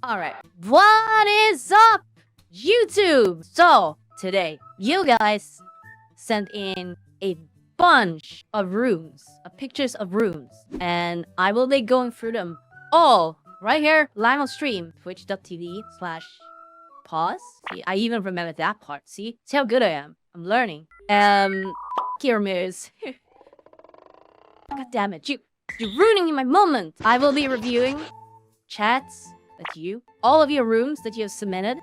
Alright, what is up, YouTube? So, today, you guys sent in a bunch of rooms, pictures of rooms, and I will be going through them all right here, live on stream, twitch.tv/pause. See, I even remember that part, see how good I am. I'm learning. Your mirrors. God damn it, you're ruining my moment. I will be reviewing chats that all of your rooms that you have submitted,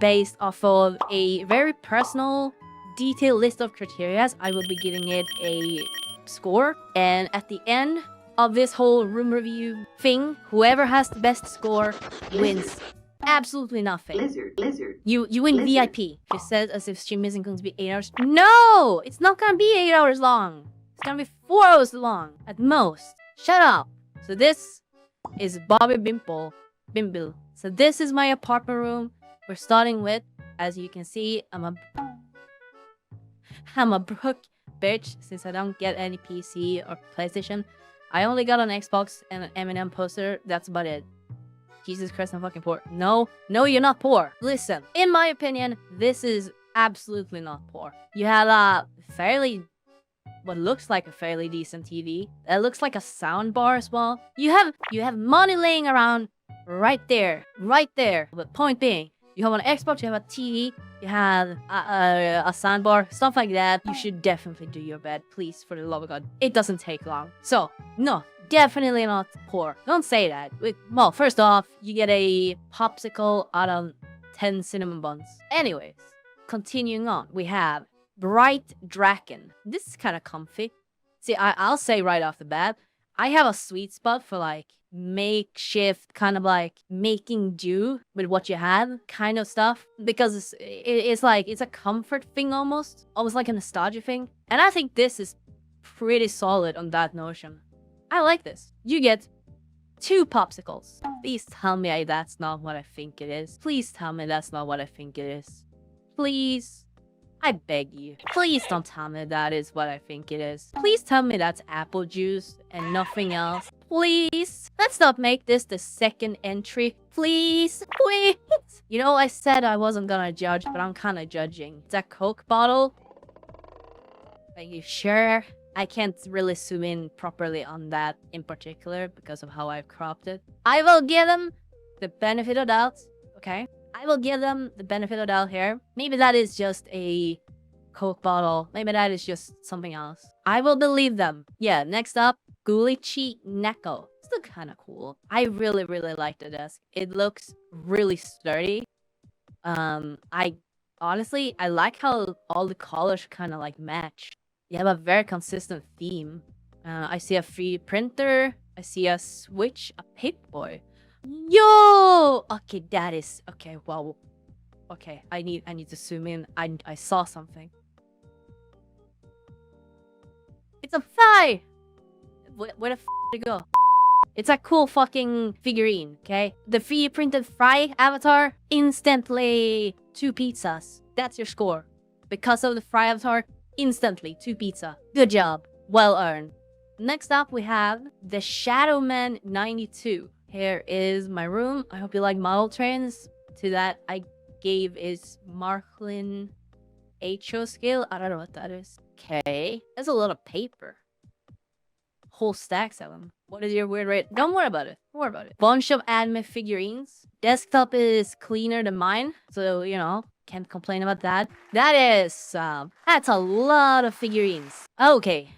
based off of a very personal, detailed list of criteria. I will be giving it a score, and at the end of this whole room review thing, whoever has the best score wins absolutely nothing. Lizard. You win VIP. She says as if stream isn't going to be 8 hours. No! It's not gonna be 8 hours long. It's gonna be 4 hours long at most. Shut up. So this is Bobby Bimble. So this is my apartment room. We're starting with, as you can see, I'm a broke bitch since I don't get any PC or PlayStation. I only got an Xbox and an Eminem poster. That's about it. Jesus Christ, I'm fucking poor. No, you're not poor. Listen, in my opinion, this is absolutely not poor. You have a what looks like a fairly decent TV. It looks like a sound bar as well. You have money laying around right there. But point being, you have an Xbox, you have a TV, you have a soundbar, stuff like that. You should definitely do your bed, please, for the love of God. It doesn't take long. So, no, definitely not poor. Don't say that. Well, first off, you get a popsicle out of 10 cinnamon buns. Anyways, continuing on, we have Bright Draken. This is kind of comfy. See, I'll say right off the bat, I have a sweet spot for like makeshift, kind of like making do with what you have kind of stuff, because it's like it's a comfort thing, almost like a nostalgia thing, and I think this is pretty solid on that notion. I like this. You get 2 popsicles. Please tell me that's not what I think it is. Please tell me that's not what I think it is. Please. I beg you. Please don't tell me that is what I think it is. Please tell me that's apple juice and nothing else. Please. Let's not make this the second entry. Please. You know, I said I wasn't gonna judge, but I'm kind of judging. It's a Coke bottle. Are you sure? I can't really zoom in properly on that in particular because of how I've cropped it. I will give them the benefit of doubt, okay? I will give them the benefit of doubt here. Maybe that is just a Coke bottle. Maybe that is just something else. I will believe them. Yeah, next up, OnlyNekos. This looks kind of cool. I really like the desk. It looks really sturdy. I like how all the colors kind of like match. You have a very consistent theme. I see a free printer. I see a switch, a paperboy. Yo! Okay, that is... Okay, wow. Okay, I need to zoom in. I saw something. It's a fly! Where the f did it go? It's a cool fucking figurine, okay? The free printed fry avatar, instantly 2 pizzas. That's your score. Because of the fry avatar, instantly 2 pizza. Good job. Well earned. Next up, we have the Shadowman 92. Here is my room. I hope you like model trains. To that, I gave is Marklin HO scale. I don't know what that is. Okay. There's a lot of paper. Whole stacks of them. What is your weird rate? Don't worry about it. Don't worry about it. Bunch of anime figurines. Desktop is cleaner than mine. So, you know, can't complain about that. That is, that's a lot of figurines. Okay.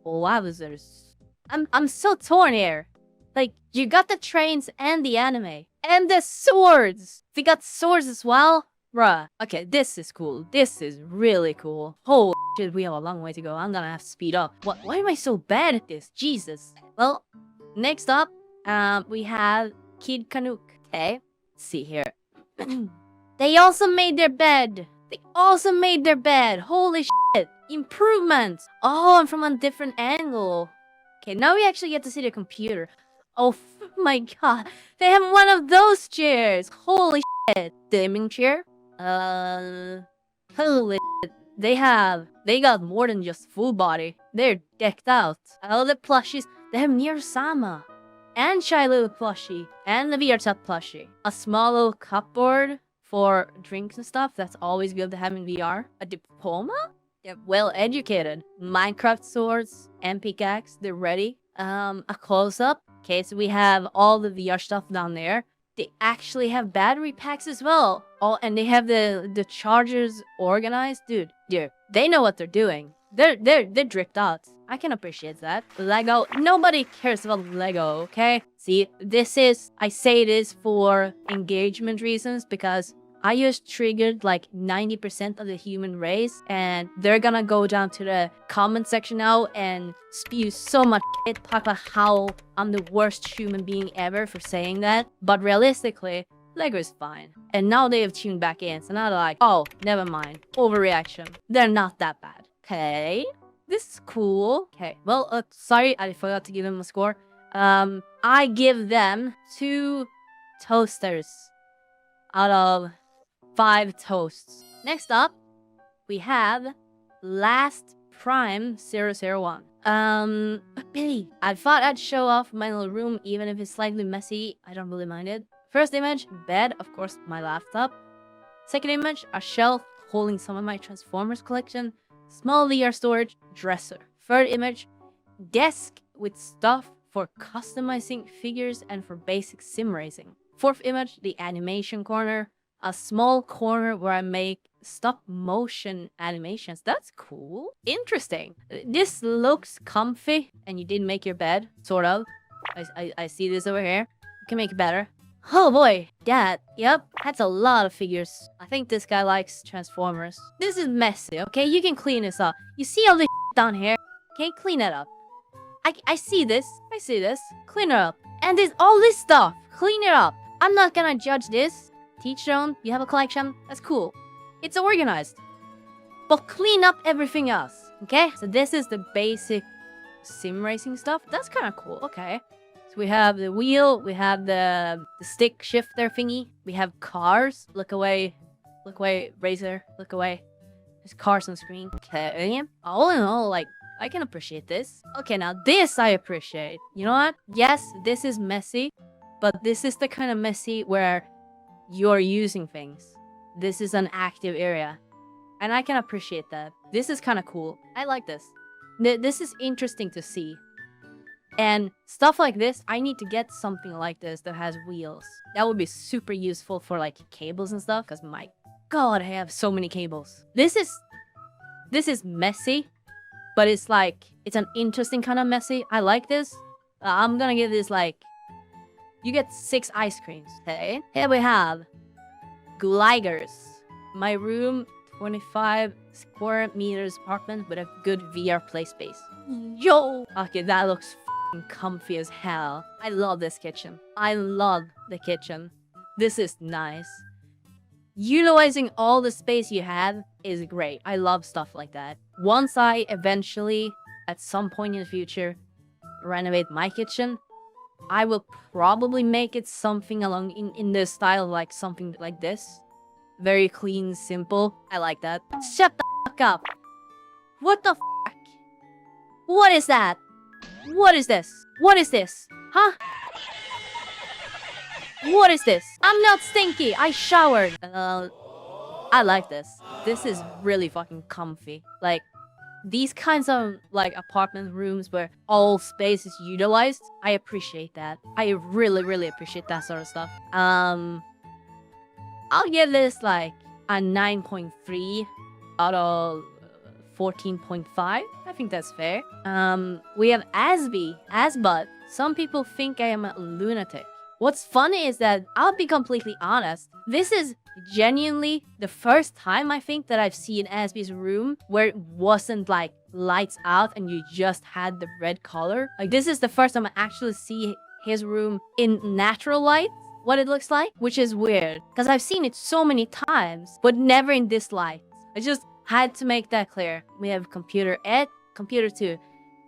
Wowzers. I'm so torn here. Like, you got the trains and the anime. And the swords! We got swords as well? Bruh. Okay, this is cool. This is really cool. Holy shit, we have a long way to go. I'm gonna have to speed up. Why am I so bad at this? Jesus. Well, next up, we have Kid Canuck. Okay, let's see here. They also made their bed. Holy shit. Improvements. Oh, and from a different angle. Okay, now we actually get to see the computer. Oh my god. They have one of those chairs. Holy shit. Dimming chair? Holy shit. They got more than just full body. They're decked out. All the plushies. They have Near Sama. and shy little plushie, and the vrchat plushie. A small little cupboard for drinks and stuff. That's always good to have in VR. A diploma? They're well educated. Minecraft swords and pickaxe, they're ready. A close-up. Okay, so we have all the VR stuff down there. They actually have battery packs as well. Oh, and they have the chargers organized. Dude, they know what they're doing. They're dripped out. I can appreciate that. Lego, nobody cares about Lego, okay? See, I say this for engagement reasons because I just triggered like 90% of the human race, and they're gonna go down to the comment section now and spew so much shit, talk about how I'm the worst human being ever for saying that. But realistically, Lego is fine. And now they have tuned back in, so now they're like, oh, never mind. Overreaction. They're not that bad. Okay. This is cool. Okay. Well, sorry, I forgot to give them a score. I give them 2 toasters out of 5 toasts. Next up, we have Last Prime 001. Billy, I thought I'd show off my little room even if it's slightly messy. I don't really mind it. First image, bed, of course, my laptop. Second image, a shelf holding some of my Transformers collection. Small VR storage, dresser. Third image, desk with stuff for customizing figures and for basic sim racing. Fourth image, the animation corner. A small corner where I make stop motion animations. That's cool. Interesting. This looks comfy, and you did make your bed, sort of. I see this over here. You can make it better. Oh boy, that, yep, that's a lot of figures. I think this guy likes Transformers. This is messy, okay? You can clean this up. You see all this down here? Okay, clean it up. I see this. I see this. Clean it up. And there's all this stuff. Clean it up. I'm not gonna judge this. Teach your own. You have a collection. That's cool. It's organized. But clean up everything else, okay? So this is the basic sim racing stuff. That's kind of cool, okay. We have the wheel, we have the stick shifter thingy, we have cars. Look away, Razor, look away. There's cars on screen. Okay. All in all, like, I can appreciate this. Okay, now this I appreciate. You know what? Yes, this is messy, but this is the kind of messy where you're using things. This is an active area. And I can appreciate that. This is kind of cool. I like this. This is interesting to see. And stuff like this, I need to get something like this that has wheels. That would be super useful for like cables and stuff, because my god, I have so many cables. This is messy, but it's like, it's an interesting kind of messy. I like this. I'm gonna give this like, you get 6 ice creams, okay? Here we have Gleigers. My room, 25 square meters apartment with a good VR play space. Yo! Okay, that looks comfy as hell. I love this kitchen. I love the kitchen. This is nice. Utilizing all the space you have is great. I love stuff like that. Once I eventually, at some point in the future, renovate my kitchen, I will probably make it something along in the style like something like this. Very clean, simple. I like that. Shut the fuck up. What the fuck? What is that? What is this? What is this? Huh? What is this? I'm not stinky. I showered. I like this. This is really fucking comfy. Like, these kinds of like apartment rooms where all space is utilized, I appreciate that. I really appreciate that sort of stuff. I'll give this like a 9.3 out of 14.5. I think that's fair. We have Asbot. Some people think I am a lunatic. What's funny is that, I'll be completely honest, this is genuinely the first time I think that I've seen Asby's room where it wasn't like lights out and you just had the red color. Like, this is the first time I actually see his room in natural light, what it looks like, which is weird because I've seen it so many times, but never in this light. I just had to make that clear. We have computer 2.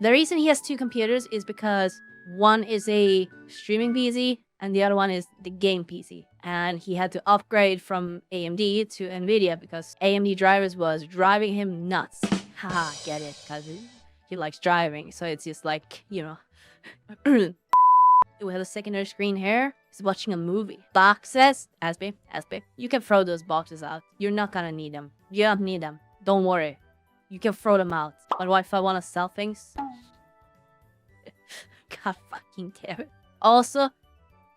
The reason he has 2 computers is because one is a streaming PC and the other one is the game PC. And he had to upgrade from AMD to Nvidia because AMD drivers was driving him nuts. Haha, get it, because he likes driving. So it's just like, you know. We have a secondary screen here. He's watching a movie. Boxes. Asby. You can throw those boxes out. You're not gonna need them. You don't need them. Don't worry. You can throw them out. But what if I want to sell things? God fucking damn it. Also,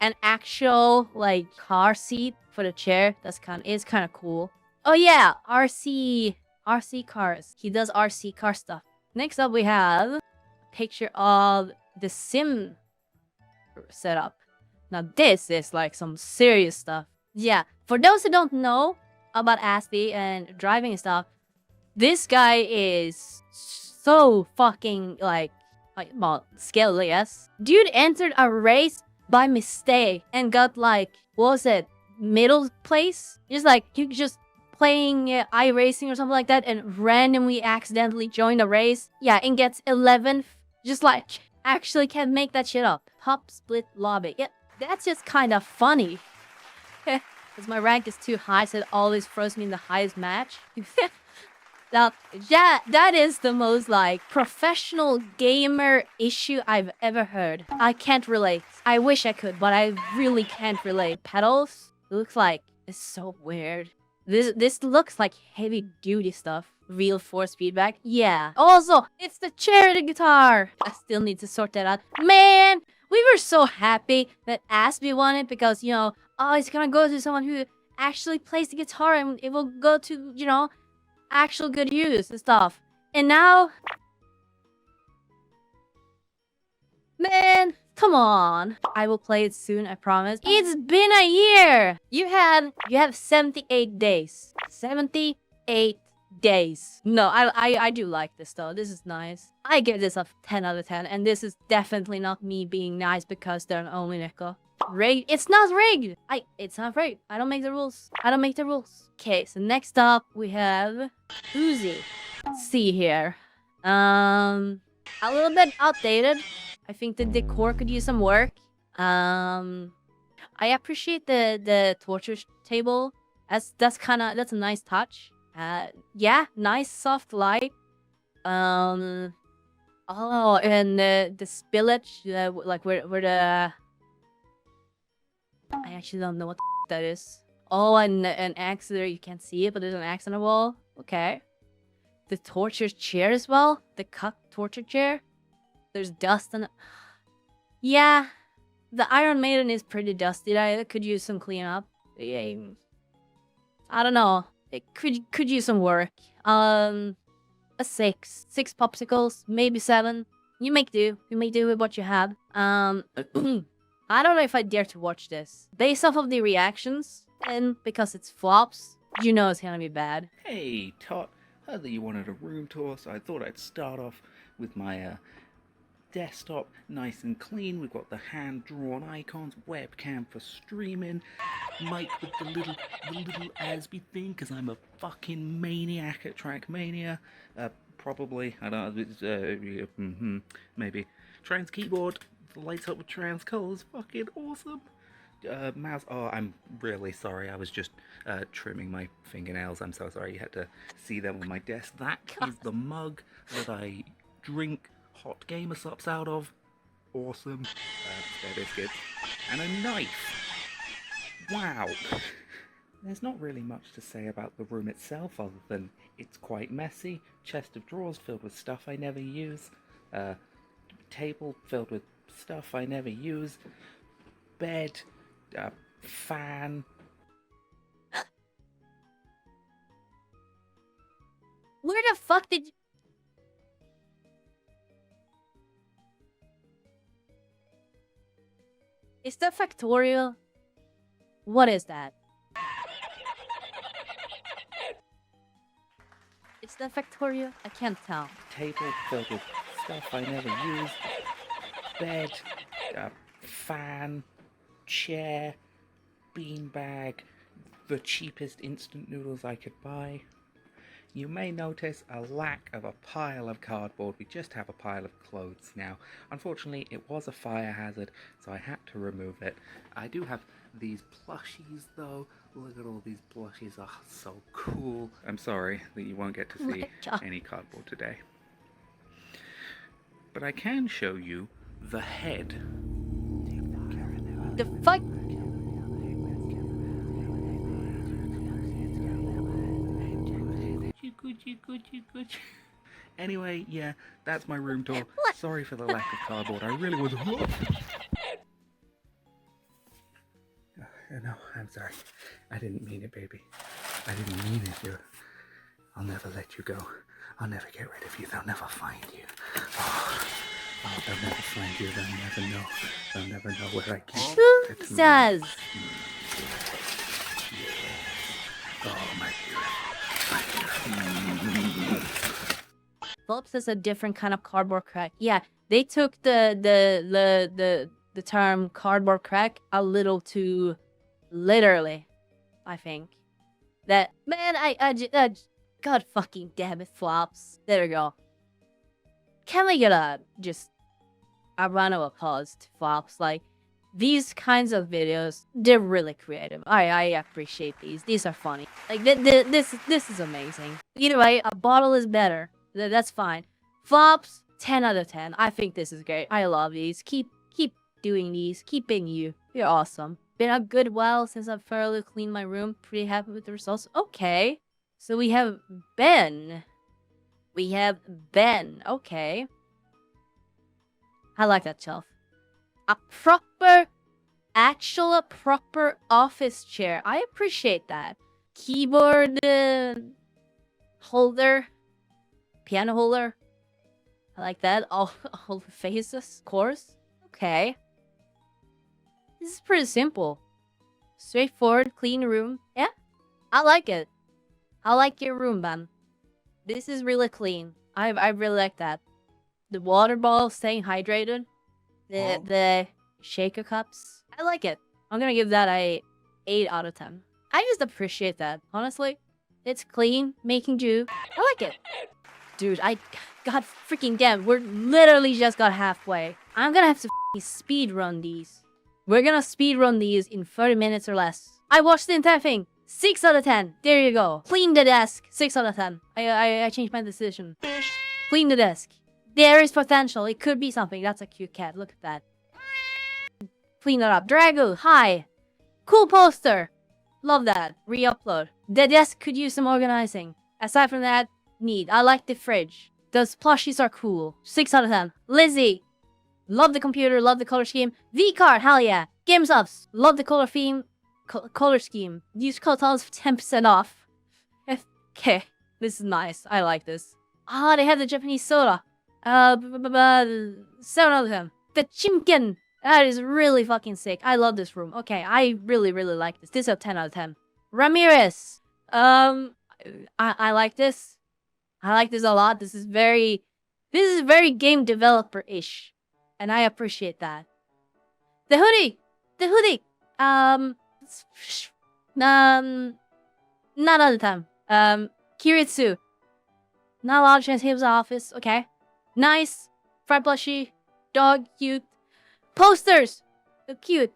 an actual, like, car seat for the chair. That's kind of cool. Oh yeah, RC cars. He does RC car stuff. Next up, we have a picture of the sim setup. Now this is like some serious stuff. Yeah, for those who don't know about Aspie and driving and stuff, this guy is so fucking well, skilled, yes. Dude entered a race by mistake and got like, what was it, middle place? Just like, he just playing iRacing or something like that and randomly accidentally joined a race. Yeah, and gets 11th. Just like, actually can't make that shit up. Top split lobby. Yeah, that's just kind of funny. Because my rank is too high, so it always throws me in the highest match. Now, yeah, that is the most, like, professional gamer issue I've ever heard. I can't relate. I wish I could, but I really can't relate. Pedals? It looks like it's so weird. This looks like heavy-duty stuff. Real force feedback. Yeah. Also, it's the chair, the guitar. I still need to sort that out. Man, we were so happy that Aspie won it because, you know, oh, it's gonna go to someone who actually plays the guitar and it will go to, you know, actual good use and stuff. And now, man, come on. I will play it soon, I promise. It's been a year. You have 78 days. 78 days. No, I do like this though. This is nice. I give this a 10 out of 10, and this is definitely not me being nice because they're an OnlyNekos. Rigged? It's not rigged. It's not rigged. I don't make the rules. Okay, so next up we have TommZe. Let's see here. A little bit outdated. I think the decor could use some work. I appreciate the torture table. That's a nice touch. Yeah, nice soft light. Oh, and the spillage, like where the, I actually don't know what the that is. Oh, and an axe there, you can't see it, but there's an axe on the wall. Okay. The torture chair as well. The cut torture chair. There's dust on it. Yeah, the Iron Maiden is pretty dusty. I could use some cleanup. Yeah, I don't know. It could use some work. A 6 popsicles, maybe 7. You make do. You make do with what you have. I don't know if I dare to watch this. Based off of the reactions, and because it's flops, you know it's gonna be bad. Hey, Tot. Heard that you wanted a room tour, so I thought I'd start off with my desktop, nice and clean. We've got the hand-drawn icons, webcam for streaming, mic with the little Aspie thing, because I'm a fucking maniac at Trackmania. Probably, I don't know, maybe. Trans keyboard, lights up with trans colors, fucking awesome. Mouse, oh, I'm really sorry, I was just trimming my fingernails. I'm so sorry you had to see them on my desk. That is the mug that I drink hot gamer sups out of. Awesome. Spare biscuits. And a knife. Wow. There's not really much to say about the room itself other than it's quite messy. Chest of drawers filled with stuff I never use. Table filled with stuff I never use. Bed. Fan. Where the fuck did you... Is that factorial? What is that? Is that factorial? I can't tell. Table filled with stuff I never use. Bed. Fan. Chair. Beanbag. The cheapest instant noodles I could buy. You may notice a lack of a pile of cardboard. We just have a pile of clothes now. Unfortunately, it was a fire hazard, so I had to remove it. I do have these plushies, though. Look at all these plushies. Oh, so cool. I'm sorry that you won't get to see any cardboard today. But I can show you the head. The fuck? Anyway, yeah, that's my room tour. What? Sorry for the lack of cardboard. I really was. No, I'm sorry. I didn't mean it, baby. I didn't mean it. I'll never let you go. I'll never get rid of you. They'll never find you. Oh, they'll never find you. They'll never know. They'll never know where I keep it. TommZe. Oh, my Phillips is a different kind of cardboard crack. Yeah, they took the term cardboard crack a little too literally, I think. That man, God fucking damn it, Flops. There we go. Can we get a round of applause to Flops? Like, these kinds of videos, they're really creative. I appreciate these. These are funny. Like, this is amazing. Either way, a bottle is better. That's fine. Flops, 10 out of 10. I think this is great. I love these. Keep doing these. Keep being you. You're awesome. Been a good while since I've thoroughly cleaned my room. Pretty happy with the results. Okay. So we have Ben. Okay. I like that shelf. A proper office chair. I appreciate that. Keyboard holder. Piano holder. I like that. All the faces, of course. Okay. This is pretty simple. Straightforward, clean room. Yeah, I like it. I like your room, man. This is really clean. I really like that. The water bottle staying hydrated. The shaker cups. I like it. I'm gonna give that a 8 out of 10. I just appreciate that. Honestly, it's clean, making do. I like it. Dude, God freaking damn, we're literally just got halfway. I'm gonna have to speed run these. We're gonna speed run these in 30 minutes or less. I watched the entire thing. 6 out of 10. There you go. Clean the desk. 6 out of 10. I changed my decision. Clean the desk. There is potential. It could be something. That's a cute cat. Look at that. Clean it up. Drago. Hi. Cool poster. Love that. Re-upload. The desk could use some organizing. Aside from that, neat. I like the fridge. Those plushies are cool. 6 out of 10. Lizzie. Love the computer. Love the color scheme. V-card. Hell yeah. Game subs. Love the color theme. Color scheme. Use code TommZe for 10% off. Okay. This is nice. I like this. Ah, they have the Japanese soda. 7 out of 10. The chimkin. That is really fucking sick. I love this room. Okay, I really like this. This is a 10 out of 10. Ramirez. I like this. I like this a lot. This is very game developer-ish. And I appreciate that. The hoodie. Not all the time. Kiritsu. Not a lot of chance he was office. Okay. Nice. Fried plushie. Dog. Cute. Posters. Cute.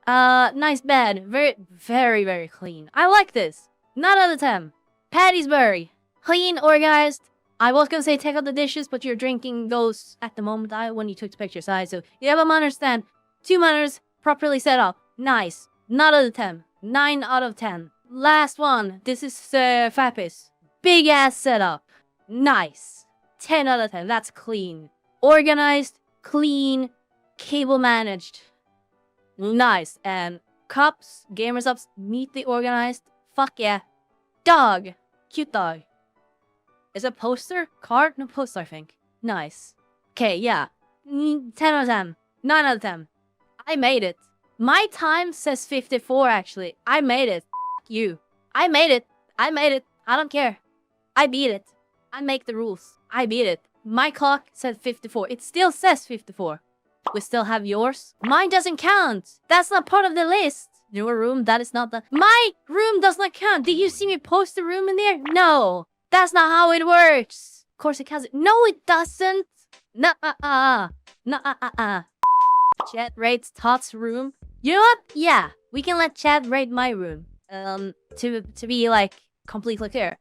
Nice bed. Very clean. I like this. Not all the time. PattyBurg. Clean, organized. I was gonna say take out the dishes, but you're drinking those at the moment when you took the picture side. So you have a manner stand. 2 manners. Properly set up. Nice. Not out of 10. 9 out of 10. Last one. This is Fappis. Big ass setup. Nice. 10 out of 10. That's clean. Organized. Clean. Cable managed. Nice. And cups. Gamers ups. Neatly organized. Fuck yeah. Dog. Cute dog. Is it poster? Card? No, poster, I think. Nice. Okay, yeah. 10 out of 10. 9 out of 10. I made it. My time says 54, actually. I made it. F you. I made it. I don't care. I beat it. I make the rules. I beat it. My clock said 54. It still says 54. We still have yours. Mine doesn't count. That's not part of the list. Your room, that is not the... My room does not count. Did you see me post the room in there? No. That's not how it works. Of course it counts. No, it doesn't. Chat rates Tot's room. You know what? Yeah, we can let chat rate my room. To be like completely clear.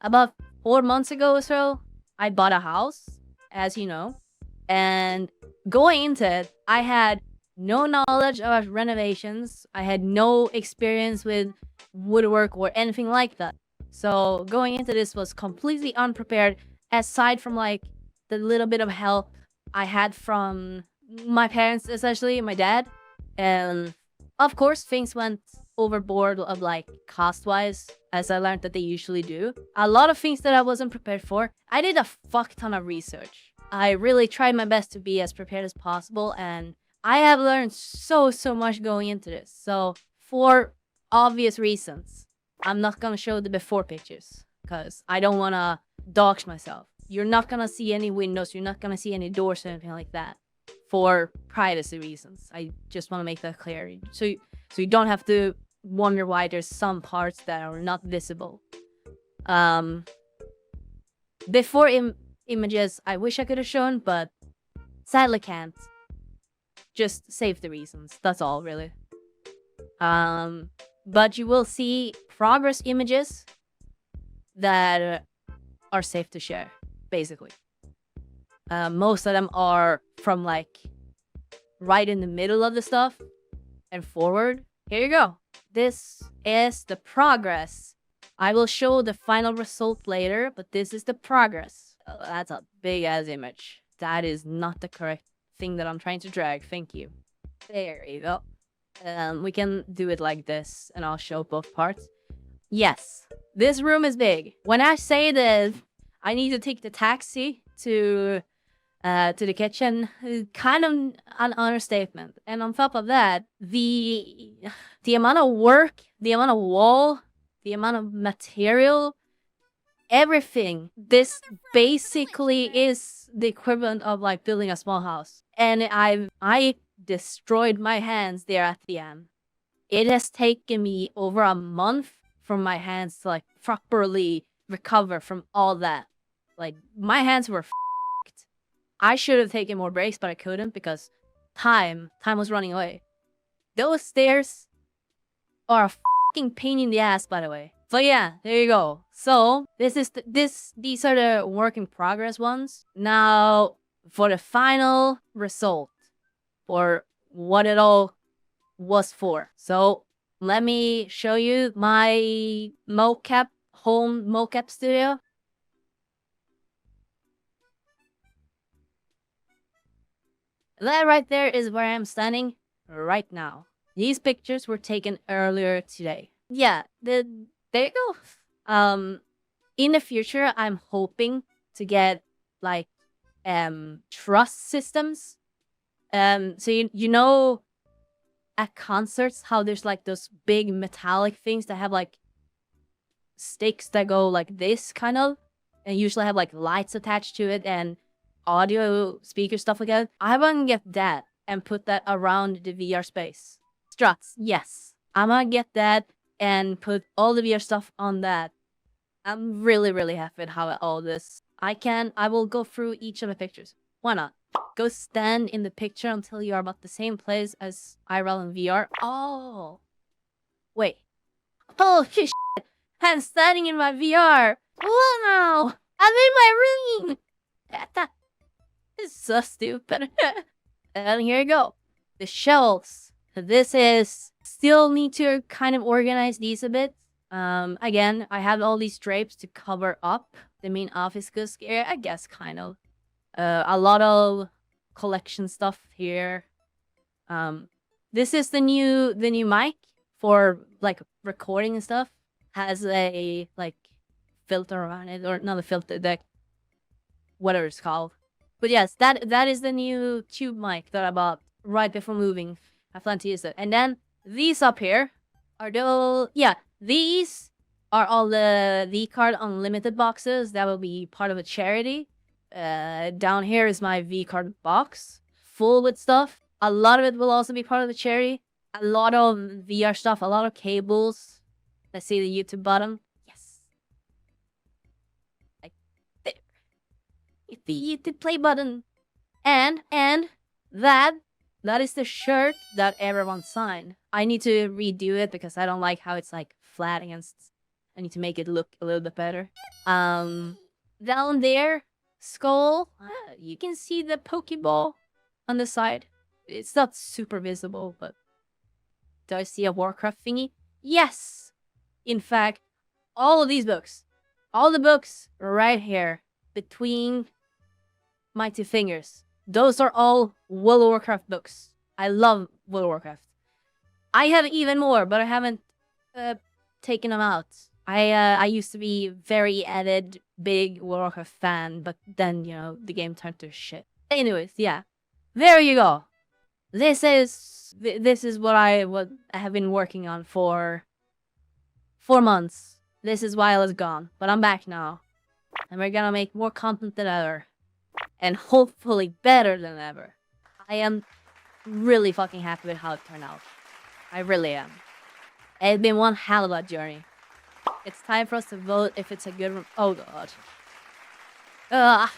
About 4 months ago or so, I bought a house, as you know. And going into it, I had no knowledge about renovations. I had no experience with woodwork or anything like that. So going into this was completely unprepared, aside from like the little bit of help I had from my parents, especially my dad. And of course, things went overboard of like cost wise, as I learned that they usually do. A lot of things that I wasn't prepared for. I did a fuck ton of research. I really tried my best to be as prepared as possible, and I have learned so much going into this. So for obvious reasons, I'm not gonna show the before pictures because I don't wanna dox myself. You're not gonna see any windows, you're not gonna see any doors or anything like that for privacy reasons. I just want to make that clear. So you don't have to wonder why there's some parts that are not visible. Before images, I wish I could have shown, but sadly can't. Just safety reasons. That's all, really. But you will see progress images that are safe to share, basically. Most of them are from like right in the middle of the stuff and forward. Here you go. This is the progress. I will show the final result later, but this is the progress. Oh, that's a big ass image. That is not the correct thing that I'm trying to drag. Thank you. There you go. We can do it like this, and I'll show both parts. Yes, this room is big. When I say that I need to take the taxi to the kitchen, kind of an understatement. And on top of that, the amount of work, the amount of wall, the amount of material, everything. This basically is the equivalent of like building a small house. And I destroyed my hands there at the end. It has taken me over a month for my hands to like properly recover from all that. Like my hands were f***ed. I should have taken more breaks, but I couldn't because time was running away. Those stairs are a fucking pain in the ass, by the way. So yeah, there you go. So these are the work in progress ones. Now for the final result, for what it all was for. So let me show you my home mocap studio. That right there is where I'm standing right now. These pictures were taken earlier today. Yeah, there you go. In the future, I'm hoping to get like truss systems. So you know at concerts how there's like those big metallic things that have like sticks that go like this kind of, and usually have like lights attached to it and audio speaker stuff like that. I want to get that and put that around the VR space. Struts, yes. I'm gonna get that and put all the VR stuff on that. I'm really happy with how all this. I will go through each of the pictures. Why not? Go stand in the picture until you are about the same place as IRL and VR. Oh. Wait. Oh, shit. I'm standing in my VR. Wow. I'm in my room. That is so stupid. And here you go. The shelves. This is... Still need to kind of organize these a bit. Again, I have all these drapes to cover up the main office goods area, I guess, kind of. A lot of collection stuff here. This is the new mic for like recording and stuff. Has a like filter around it, or not a filter, that whatever it's called. But yes, that is the new tube mic that I bought right before moving. I plan to use it. And then these up here are these are all the V-Card Unlimited boxes that will be part of a charity. Down here is my V-Card box, full with stuff. A lot of it will also be part of the charity. A lot of VR stuff, a lot of cables. Let's see the YouTube button. Yes. Like there. Hit the YouTube play button. And that is the shirt that everyone signed. I need to redo it because I don't like how it's like flat against. I need to make it look a little bit better. Down there, skull. You can see the Pokeball on the side. It's not super visible, but do I see a Warcraft thingy? Yes! In fact, all of these books, all the books right here between my two fingers, those are all World of Warcraft books. I love World of Warcraft. I have even more, but I haven't taken them out. I used to be very avid, big World of Warcraft fan, but then, you know, the game turned to shit. Anyways, yeah. There you go. This is what I have been working on for 4 months. This is why I was gone, but I'm back now. And we're gonna make more content than ever. And hopefully better than ever. I am really fucking happy with how it turned out. I really am. It's been one hell of a journey. It's time for us to vote if it's a good... Oh god. Ugh.